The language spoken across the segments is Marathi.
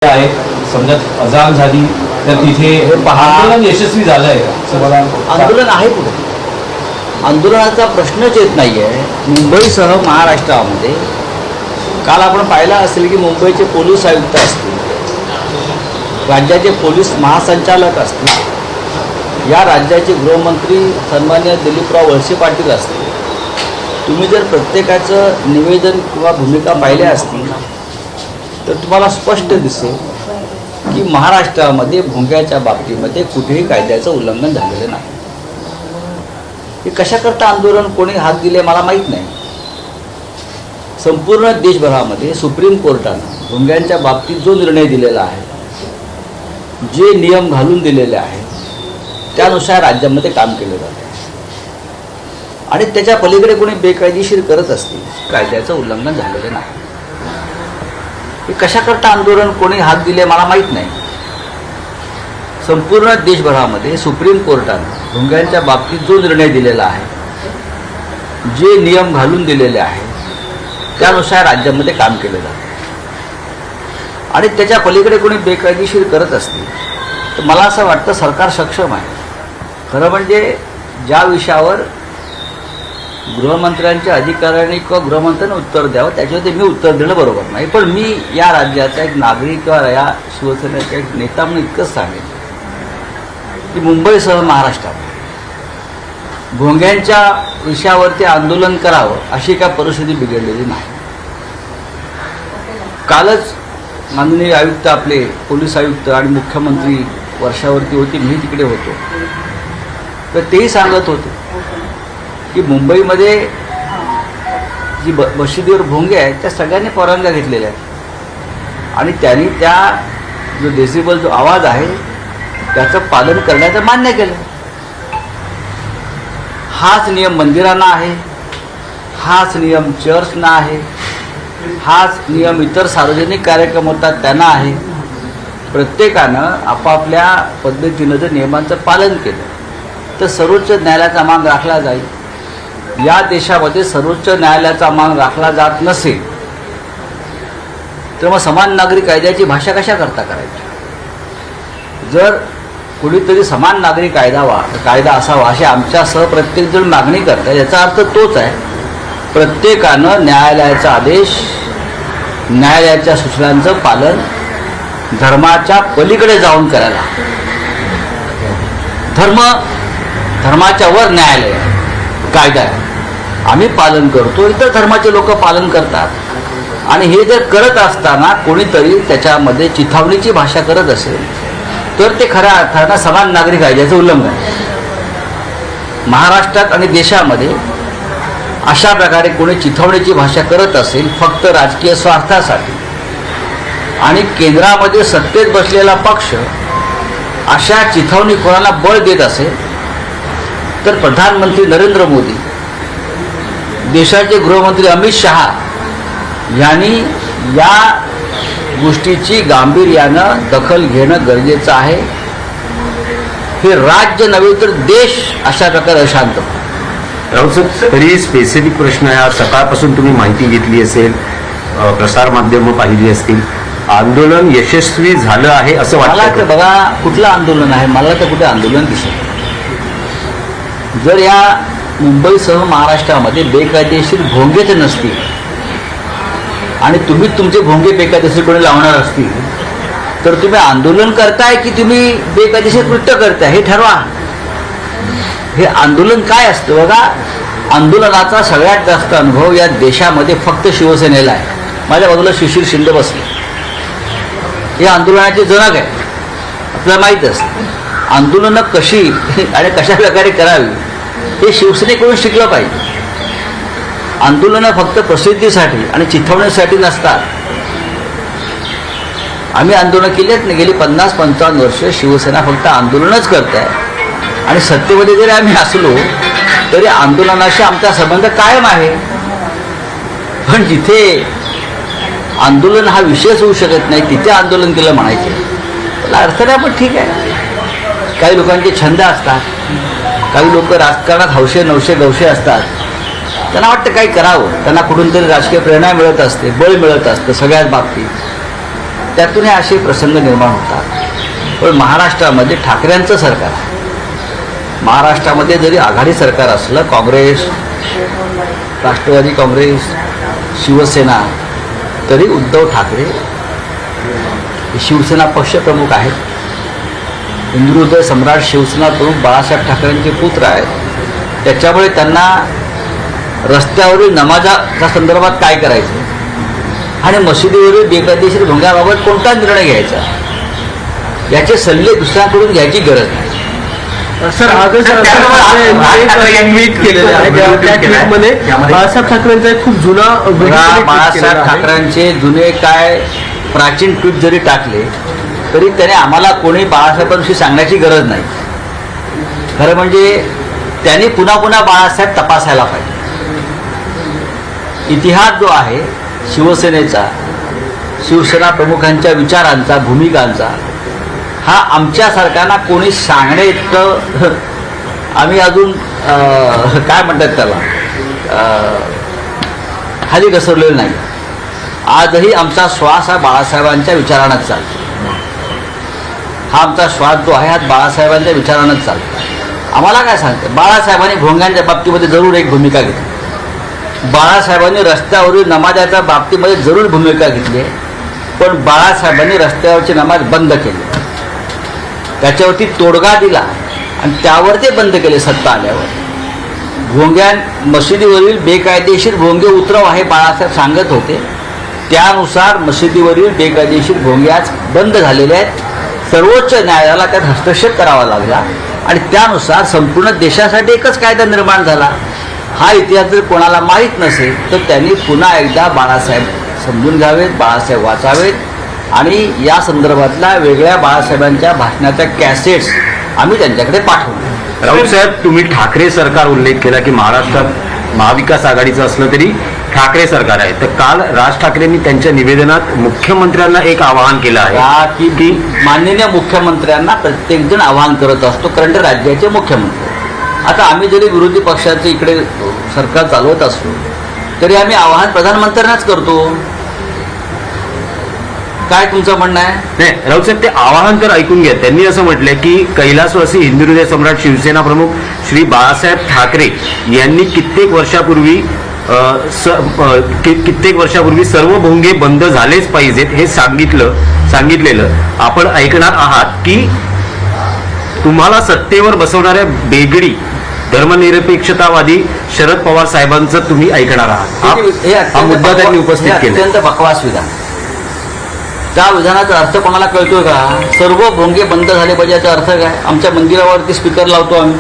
आहे समजा अजान झाली तर तिथे आंदोलन यशस्वी झालंय तुम्हाला आंदोलन आहे कुठे? आंदोलनाचा प्रश्नच येत नाही आहे. मुंबईसह महाराष्ट्रामध्ये काल आपण पाहिलं असेल की मुंबईचे पोलीस आयुक्त असतील, राज्याचे पोलीस महासंचालक असतील, या राज्याचे गृहमंत्री सन्मान्य दिलीपराव वळसे पाटील असतील. तुम्ही जर प्रत्येकाचं निवेदन किंवा भूमिका पाहिल्या असतील तर तुम्हाला स्पष्ट दिसेल की महाराष्ट्रामध्ये भोंग्याच्या बाबतीमध्ये कुठेही कायद्याचं उल्लंघन झालेलं नाही. हे कशाकरता आंदोलन कोणी हात दिले मला माहीत नाही. संपूर्ण देशभरामध्ये सुप्रीम कोर्टानं भोंग्यांच्या बाबतीत जो निर्णय दिलेला आहे, जे नियम घालून दिलेले आहेत त्यानुसार राज्यामध्ये काम केलं जातं आणि त्याच्या पलीकडे कोणी बेकायदेशीर करत असतील कायद्याचं उल्लंघन झालेलं नाही. हे कशाकरता आंदोलन कोणी हात दिले मला माहीत नाही. संपूर्ण देशभरामध्ये सुप्रीम कोर्टानं भोंग्यांच्या बाबतीत जो निर्णय दिलेला आहे, जे नियम घालून दिलेले आहेत त्यानुसार राज्यामध्ये काम केलं जातं आणि त्याच्या पलीकडे कोणी बेकायदेशीर करत असतील तर मला असं वाटतं सरकार सक्षम आहे. खरं म्हणजे ज्या विषयावर गृहमंत्र्यांच्या अधिकाऱ्यांनी किंवा गृहमंत्र्यांनी उत्तर द्यावं त्याच्यावरती मी उत्तर देणं बरोबर नाही. पण मी या राज्याचा एक नागरिक किंवा या शिवसेनेचा एक नेता म्हणून इतकंच सांगेन की मुंबईसह महाराष्ट्रात भोंग्यांच्या विषयावरती आंदोलन करावं अशी काय परिस्थिती बिघडलेली नाही. कालच माननीय आयुक्त आपले पोलीस आयुक्त आणि मुख्यमंत्री वर्षावरती होती, मी तिकडे होतो, तर तेही सांगत होते की मुंबईमध्ये जी मशिदीवर भोंगे आहेत त्या सगळ्यांनी परवानग्या घेतलेल्या आहेत आणि त्यांनी त्या जो डेसिबल जो आवाज आहे त्याचं पालन करण्याचं मान्य केलं. हाच नियम मंदिरांना आहे, हाच नियम चर्चना आहे, हाच नियम इतर सार्वजनिक कार्यक्रम होतात त्यांना आहे. प्रत्येकानं आपापल्या पद्धतीनं जर नियमांचं पालन केलं तर सर्वोच्च न्यायालयाचा मान राखला जाईल. या देशामध्ये सर्वोच्च न्यायालयाचा मान राखला जात नसेल तर मग समान नागरी कायद्याची भाषा कशा करता करायची? जर कुणीतरी समान नागरी कायदा असावा अशी आमच्यासह प्रत्येकजण मागणी करतात, याचा अर्थ तोच आहे प्रत्येकानं न्यायालयाचा आदेश, न्यायालयाच्या सूचनांचं पालन धर्माच्या पलीकडे जाऊन करायला. धर्माच्या वर न्यायालय कायदा आहे, आम्ही पालन करतो, इतर धर्माचे लोक पालन करतात. आणि हे जर करत असताना कोणीतरी त्याच्यामध्ये चिथावणीची भाषा करत असेल तर ते खऱ्या अर्थानं समान नागरी कायद्याचं उल्लंघन आहे. महाराष्ट्रात आणि देशामध्ये अशा प्रकारे कोणी चिथावणीची भाषा करत असेल फक्त राजकीय स्वार्थासाठी आणि केंद्रामध्ये सत्तेत बसलेला पक्ष अशा चिथावणी कोणाला बळ देत असेल तर प्रधानमंत्री नरेंद्र मोदी, देशाचे गृहमंत्री अमित शहा यांनी या गोष्टीची गांभीर्यानं दखल घेणं गरजेचं आहे. हे राज्य नव्हे तर देश अशा प्रकारे अशांत. राहुल सर, तरी स्पेसिफिक प्रश्न आहे. आज सकाळपासून तुम्ही माहिती घेतली असेल, प्रसारमाध्यमं पाहिली असतील, आंदोलन यशस्वी झालं आहे असं मला तर वाटतं? बघा कुठलं आंदोलन आहे, मला तर कुठे आंदोलन दिसत. जर या मुंबईसह महाराष्ट्रामध्ये बेकायदेशीर भोंगेच नसतील आणि तुम्ही तुमचे भोंगे बेकायदेशीर कोणी लावणार असतील तर तुम्ही आंदोलन करताय की तुम्ही बेकायदेशीर कृत्य करताय हे ठरवा. हे आंदोलन काय असतं? बघा, आंदोलनाचा सगळ्यात जास्त अनुभव या देशामध्ये फक्त शिवसेनेला आहे. माझ्या बाजूला शिशिर शिंदे बसले, हे आंदोलनाचे जनक आहे. आपल्याला माहीत असतं आंदोलनं कशी आणि कशा प्रकारे करावी हे शिवसेनेकडून शिकलं पाहिजे. आंदोलनं फक्त प्रसिद्धीसाठी आणि चिथावणीसाठी नसतात. आम्ही आंदोलन केलेत ना, गेली 50-55 वर्ष शिवसेना फक्त आंदोलनच करत आहे आणि सत्तेमध्ये जरी आम्ही असलो तरी आंदोलनाशी आमचा संबंध कायम आहे. पण जिथे आंदोलन हा विषयच होऊ शकत नाही तिथे आंदोलन केलं म्हणायचे त्याला अर्थ नाही. पण ठीक आहे, काही लोकांचे छंद असतात, काही लोक राजकारणात हौशे नवशे गवशे असतात, त्यांना वाटतं काही करावं, त्यांना कुठून तरी राजकीय प्रेरणा मिळत असते, बळ मिळत असतं सगळ्याच बाबतीत. त्यातून हे असे प्रसंग निर्माण होतात. पण महाराष्ट्रामध्ये ठाकरेंचं सरकार आहे. महाराष्ट्रामध्ये जरी आघाडी सरकार असलं, काँग्रेस, राष्ट्रवादी काँग्रेस, शिवसेना, तरी उद्धव ठाकरे हे शिवसेना पक्षप्रमुख आहेत. हिंदुहृदय सम्राट शिवसेना प्रमुख बाळासाहेब ठाकरेंचे पुत्र आहेत. त्याच्यामुळे त्यांना रस्त्यावरील नमाजाच्या संदर्भात काय करायचं आणि मशिदीवरील बेकायदेशीर भोंग्याबाबत कोणता निर्णय घ्यायचा याचे सल्ले दुसऱ्यांकडून घ्यायची गरज नाही. सर आजच ट्विट केलेलं आहे. त्या ट्विटमध्ये बाळासाहेब ठाकरेंचा एक खूप जुना बाळासाहेब ठाकरेंचे जुने काय प्राचीन ट्विट जरी टाकले तरी त्याने आम्हाला कोणी बाळासाहेबांविषयी सांगण्याची गरज नाही. खरं म्हणजे त्यांनी पुन्हा पुन्हा बाळासाहेब तपासायला पाहिजे. इतिहास जो आहे शिवसेनेचा, शिवसेना प्रमुखांच्या विचारांचा, भूमिकांचा, हा आमच्यासारख्यांना कोणी सांगणे इतकं आम्ही अजून काय म्हणतात त्याला खाली घसरलेलं नाही. आजही आमचा श्वास हा बाळासाहेबांच्या विचारानंच चालतो. हा आमचा श्वास जो आहे हा बाळासाहेबांच्या विचारानंच चालतो. आम्हाला काय सांगतं, बाळासाहेबांनी भोंग्यांच्या बाबतीमध्ये जरूर एक भूमिका घेतली. बाळासाहेबांनी रस्त्यावरील नमाजाच्या बाबतीमध्ये जरूर भूमिका घेतली आहे. पण बाळासाहेबांनी रस्त्यावरची नमाज बंद केली, त्याच्यावरती तोडगा दिला आणि त्यावर ते बंद केले सत्ता आल्यावर. भोंग्या मशिदीवरील बेकायदेशीर भोंगे उतरव आहे बाळासाहेब सांगत होते. त्यानुसार मशिदीवरील बेकायदेशीर भोंग्याच बंद झालेले आहेत. सर्वोच्च न्यायालयाला त्यात हस्तक्षेप करावा लागला आणि त्यानुसार संपूर्ण देशासाठी एकच कायदा निर्माण झाला. हा इतिहास जर कोणाला माहीत नसेल तर त्यांनी पुन्हा एकदा बाळासाहेब समजून घ्यावेत, बाळासाहेब वाचावेत आणि या संदर्भातल्या वेगळ्या बाळासाहेबांच्या भाषणाच्या कॅसेट्स आम्ही त्यांच्याकडे पाठवू. राऊत साहेब, तुम्ही ठाकरे सरकार उल्लेख केला की महाराष्ट्रात महाविकास आघाडीचं असलं तरी ठाकरे सरकार आहे. तर काल राज ठाकरेंनी त्यांच्या निवेदनात मुख्यमंत्र्यांना एक आवाहन केलं आहे की माननीय मुख्यमंत्र्यांना प्रत्येकजण आवाहन करत असतो, कारण ते राज्याचे मुख्यमंत्री. आता आम्ही जरी विरोधी पक्षाचे इकडे सरकार चालवत असलो तरी आम्ही आवाहन प्रधानमंत्र्यांनाच करतो. काय तुमचं म्हणणं आहे? नाही राऊत साहेब, ते आवाहन तर ऐकून घ्या. त्यांनी असं म्हटलंय की कैलासवासी हिंदुहृदय सम्राट शिवसेना प्रमुख श्री बाळासाहेब ठाकरे यांनी कित्येक वर्षापूर्वी सर्व भोंगे बंद झालेच पाहिजेत हे सांगितलेलं आपण ऐकणार आहात की तुम्हाला सत्तेवर बसवणाऱ्या बेगडी धर्मनिरपेक्षतावादी शरद पवार साहेबांचं तुम्ही ऐकणार आहात. हा मुद्दा त्यांनी उपस्थित केला. अत्यंत बकवास विधान. त्या विधानाचा अर्थ कोणाला कळतोय का? सर्व भोंगे बंद झाले पाहिजे याचा अर्थ काय? आमच्या मंदिरावरती स्पीकर लावतो आम्ही,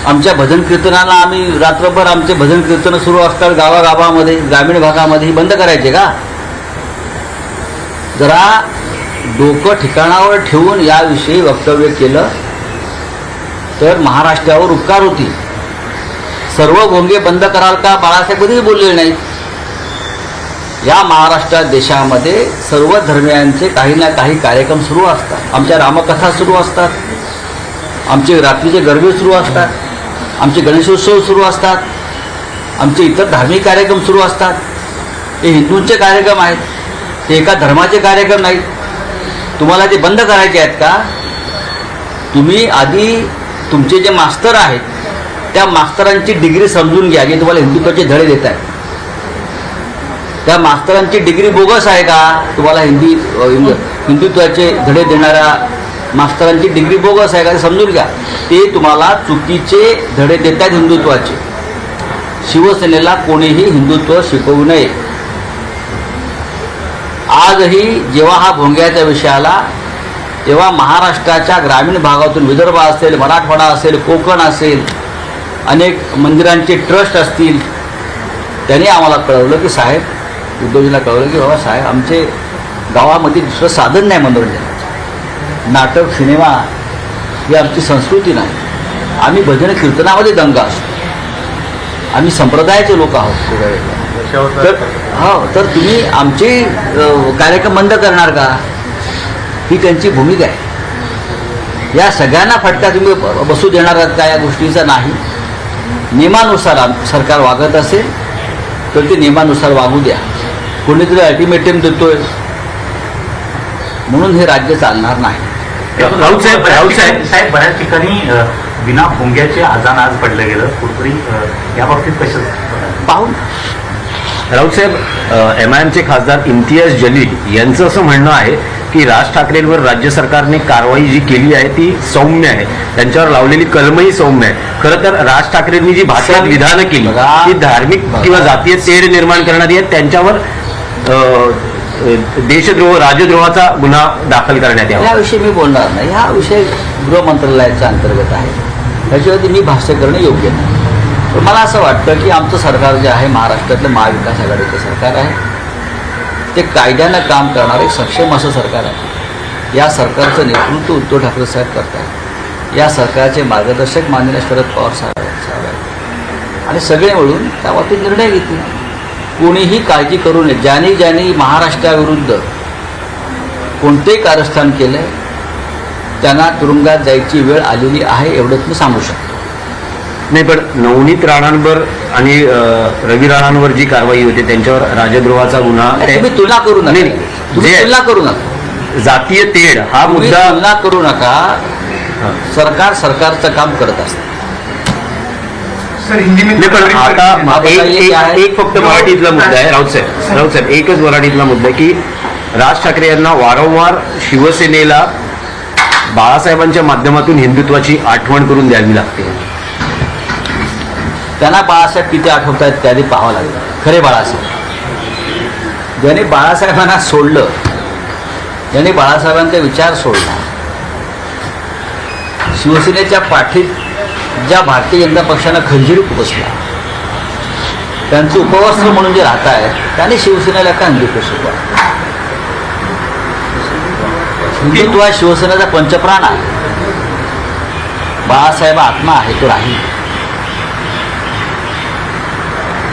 आमच्या भजन कीर्तनाला आम्ही रात्रभर आमचे भजन कीर्तन सुरू असतात गावागावामध्ये, ग्रामीण भागामध्ये, बंद करायचे का? जरा डोकं ठिकाणावर ठेवून याविषयी वक्तव्य केलं तर महाराष्ट्रावर उपकार होतील. सर्व भोंगे बंद कराल का बाळासाहेब कधीच बोललेले नाहीत. या महाराष्ट्रात देशामध्ये सर्व धर्मियांचे काही ना काही कार्यक्रम सुरू असतात. आमच्या रामकथा सुरू असतात, आमचे रात्रीचे गरबे सुरू असतात, आमचे गणेशोत्सव सुरू असतात, आमचे इतर धार्मिक कार्यक्रम सुरू असतात. हे हिंदूंचे कार्यक्रम आहेत, ते एका धर्माचे कार्यक्रम नाहीत. तुम्हाला ते बंद करायचे आहेत का? तुम्ही आधी तुमचे जे मास्तर आहेत त्या मास्तरांची डिग्री समजून घ्या, जे तुम्हाला हिंदुत्वाचे धडे देत आहेत. त्या मास्तरांची डिग्री बोगस आहे का? तुम्हाला हिंदुत्वाचे धडे देणाऱ्या मास्तरांची डिग्री बोगस आहे का ते समजून घ्या. ते तुम्हाला चुकीचे धडे देतात हिंदुत्वाचे. शिवसेनेला कोणीही हिंदुत्व शिकवू नये. आजही जेव्हा हा भोंग्याच्या विषय आला तेव्हा महाराष्ट्राच्या ग्रामीण भागातून, विदर्भ असेल, मराठवाडा असेल, कोकण असेल, अनेक मंदिरांचे ट्रस्ट असतील, त्यांनी आम्हाला कळवलं की साहेब, उद्धवजींना कळवलं की बाबा साहेब, आमचे गावामध्ये दुसरं साधन नाही मनोरंजनाचं. नाटक, सिनेमा ही आमची संस्कृती नाही. आम्ही भजन कीर्तनामध्ये दंग असतो. आम्ही संप्रदायाचे लोक आहोत. तर तुम्ही आमचे कार्यक्रम बंद करणार का? ही त्यांची भूमिका आहे. या सगळ्यांना फटका तुम्ही बसू देणार आहात का? या गोष्टीचा नाही. नियमानुसार सरकार वागत असेल तर ते नियमानुसार वागू द्या. कोणीतरी अल्टिमेटम देतोय, म्हणून हे राज्य चालणार नाही. राऊत साहेब साहेब बऱ्याच ठिकाणी विना भोंग्याचे अजान आज पडलं गेलं कुठेतरी या बाबतीत कसं पाहू. राऊत साहेब, MIMचे खासदार इम्तियाज जलील यांचं असं म्हणणं आहे की राज ठाकरेंवर राज्य सरकारने कारवाई जी केली आहे ती सौम्य आहे, त्यांच्यावर लावलेली कलमही सौम्य आहे. खरं तर राज ठाकरेंनी जी भाषणात विधानं केली ती धार्मिक किंवा जातीय तेढ निर्माण करणारी आहेत, त्यांच्यावर देशद्रोह राजद्रोहाचा गुन्हा दाखल करण्यात यावा. याविषयी मी बोलणार नाही. हा विषय गृह मंत्रालयाच्या अंतर्गत आहे, त्याच्यावरती मी भाष्य करणं योग्य नाही. पण मला असं वाटतं की आमचं सरकार जे आहे महाराष्ट्रातलं महाविकास आघाडीचं सरकार आहे, ते कायद्यानं काम करणारे सक्षम असं सरकार आहे. या सरकारचं नेतृत्व उद्धव ठाकरे साहेब करत आहेत. या सरकारचे मार्गदर्शक माननीय शरद पवार साहेब आहेत आणि सगळे मिळून त्या बाबतीत निर्णय घेतील. कोणीही काळजी करू नये. ज्यांनी महाराष्ट्राविरुद्ध कोणतेही कारस्थान केलं त्यांना तुरुंगात जायची वेळ आलेली आहे, एवढंच मी सांगू शकतो. नाही, पण नवनीत राणांवर आणि रवी राणांवर जी कारवाई होते त्यांच्यावर राजद्रोहाचा गुन्हा, तुम्ही तुलना करू नका. नाही, तुम्ही जे- तुलना करू नका. जातीय तेढ हा तुम्ही मुद्दा तुलना करू नका. सरकारचं काम करत असतं. सर हिंदी नाही, पण आता एक फक्त मराठीतला मुद्दा आहे. राऊत साहेब एकच मराठीतला मुद्दा आहे की राज ठाकरे यांना वारंवार शिवसेनेला बाळासाहेबांच्या माध्यमातून हिंदुत्वाची आठवण करून द्यावी लागते. त्यांना बाळासाहेब किती आठवत आहेत त्याआधी पाहावं लागेल. खरे बाळासाहेब ज्यांनी बाळासाहेबांना सोडलं, ज्यांनी बाळासाहेबांचा विचार सोडला, शिवसेनेच्या पाठीत ज्या भारतीय जनता पक्षानं खंजीर उपसला, त्यांचं उपवस्त्र म्हणून जे राहत आहेत त्यांनी शिवसेनेला का हिंदुत्व शिकवा. हिंदुत्व हा शिवसेनेचा पंचप्राण आहे. बाळासाहेब आत्मा आहे, तो राहील.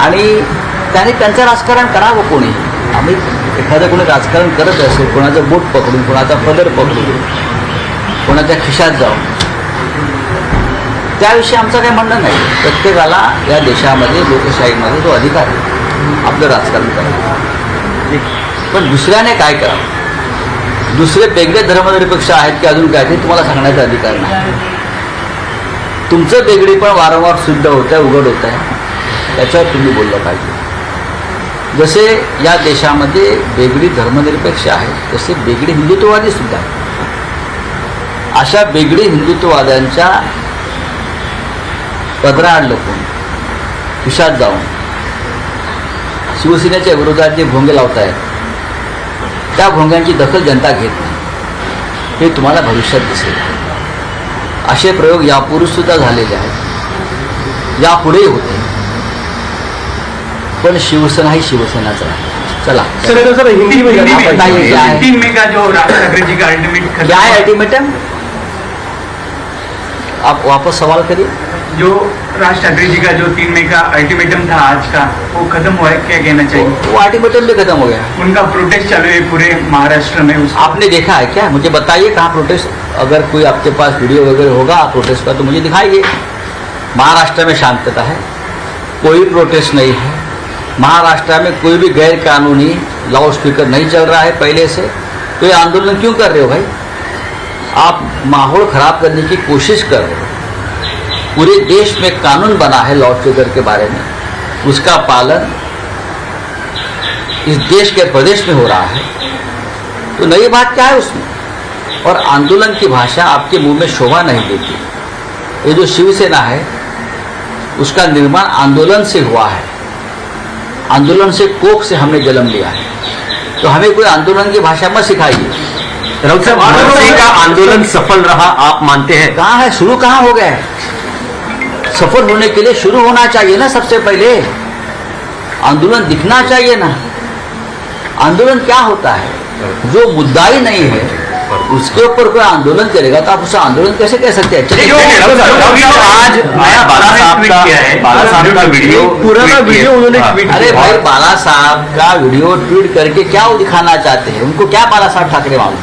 आणि त्यांनी त्यांचं राजकारण करावं. कोणी आम्ही एखादं कोणी राजकारण करत असेल, कोणाचं बोट पकडून, कोणाचा पदर पकडून, कोणाच्या खिशात जाऊन, त्याविषयी आमचं काही म्हणणं नाही. प्रत्येकाला या देशामध्ये लोकशाहीमध्ये तो अधिकार आहे आपलं राजकारण करायचं. पण दुसऱ्याने काय करावं, दुसरे वेगळे धर्मनिरपेक्ष आहेत की अजून काय, ते तुम्हाला सांगण्याचा अधिकार नाही. तुमचं वेगळी पण वारंवार सिद्ध होत आहे, उघड होत आहे, त्याच्यावर तुम्ही बोललं पाहिजे. जसे या देशामध्ये वेगळी धर्मनिरपेक्ष आहेत तसे वेगळे हिंदुत्ववादी सुद्धा आहेत. अशा वेगळी हिंदुत्ववाद्यांच्या पदराआड लपून, खिशात जाऊन शिवसेनेच्या विरोधात जे भोंगे लावत आहेत त्या भोंग्यांची दखल जनता घेत नाही. हे तुम्हाला भविष्यात दिसेल. असे प्रयोग यापूर्वीसुद्धा झालेले आहेत, यापुढेही होते. पण शिवसेना ही शिवसेनाच आहे. चला, सर हिंदी में आप बताइए क्या है? 3 मई का जो राज ठाकरे जी का अल्टीमेट क्या है अल्टीमेटम? आप वापस सवाल करिए. जो राज ठाकरे जी का जो 3 मई का अल्टीमेटम था आज का, वो खत्म हुआ है, क्या कहना चाहिए? वो अल्टीमेटम भी खत्म हो गया. उनका प्रोटेस्ट चालू है पूरे महाराष्ट्र में. उस आपने देखा है क्या? मुझे बताइए कहाँ प्रोटेस्ट. अगर कोई आपके पास वीडियो वगैरह होगा प्रोटेस्ट का तो मुझे दिखाइए. महाराष्ट्र में शांतता है, कोई प्रोटेस्ट नहीं है. महाराष्ट्र में कोई भी गैर कानूनी लाउड स्पीकर नहीं चल रहा है पहले से. तो ये आंदोलन क्यों कर रहे हो भाई? आप माहौल खराब करने की कोशिश कर रहे हो. पूरे देश में कानून बना है लाउड स्पीकर के बारे में, उसका पालन इस देश के प्रदेश में हो रहा है. तो नई बात क्या है उसमें? और आंदोलन की भाषा आपके मुंह में शोभा नहीं देती. ये जो शिवसेना है उसका निर्माण आंदोलन से हुआ है. आंदोलन से कोख से हमने जन्म लिया है. तो हमें कोई आंदोलन की भाषा मत सिखाइए. राऊत साहब, मनसे का आंदोलन सफल रहा आप मानते हैं? कहाँ है, शुरू कहाँ हो गया है? सफल होने के लिए शुरू होना चाहिए ना. सबसे पहले आंदोलन दिखना चाहिए ना. आंदोलन क्या होता है? जो मुद्दा ही नहीं है उसके ऊपर कोई आंदोलन करेगा तो आप उसे आंदोलन कैसे कह सकते हैं? चलिए, आज बाला साहब का वीडियो पुराना वीडियो उन्होंने ट्वीट अरे किया. भाई, बाला साहब का वीडियो ट्वीट करके क्या वो दिखाना चाहते हैं? उनको क्या बाला साहब ठाकरे मालूम?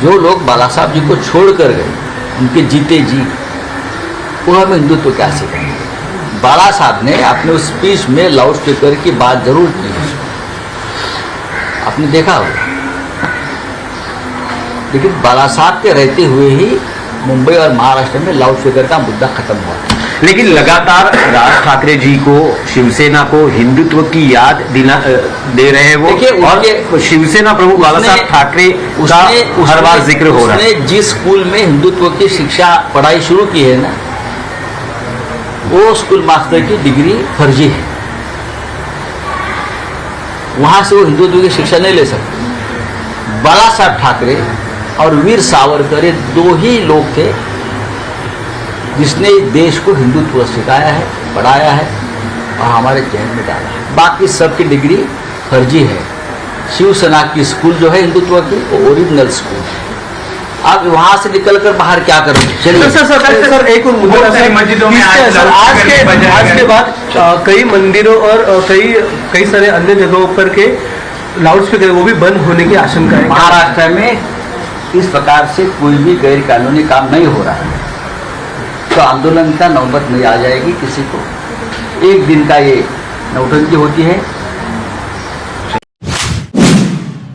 जो लोग बाला साहब जी को छोड़ कर गए, उनके जीते जी, वो हमें हिंदुत्व क्या सिखाएंगे? बाला साहब ने अपने उस स्पीच में लाउड स्पीकर की बात जरूर की. आपने देखा होगा. लेकिन बाला साहब के रहते हुए ही मुंबई और महाराष्ट्र में लाउड स्पीकर का मुद्दा खत्म हुआ। लेकिन लगातार राज ठाकरे जी को, शिवसेना को हिंदुत्व की याद दे रहे हैं वो, देखिए, और शिवसेना प्रमुख बाला साहब ठाकरे का हर बार जिक्र हो रहा है। उसने जिस स्कूल में हिंदुत्व की शिक्षा पढ़ाई शुरू की है ना, वो स्कूल मास्टर की डिग्री फर्जी है, वहां से वो हिंदुत्व की शिक्षा नहीं ले सकते। बाला साहब ठाकरे और वीर सावरकर ये दो ही लोग थे जिसने देश को हिंदुत्व सिखाया है, पढ़ाया है और हमारे जहन में डाला है। बाकी सबकी डिग्री फर्जी है। शिवसेना की स्कूल जो है हिंदुत्व की, वो ओरिजिनल स्कूल है। आप वहां से निकलकर बाहर क्या करोगे? चलिए सर एक और मुद्दा बहुत सारी मस्जिदों में आज के बाद कई मंदिरों और कई सारे अन्य जगहों पर के लाउड स्पीकर वो भी बंद होने की आशंका है। महाराष्ट्र में इस प्रकार से कोई भी गैर कानूनी काम नहीं हो रहा है, तो आंदोलन का नौबत नहीं आ जाएगी किसी को। एक दिन का ये नौटंकी होती है,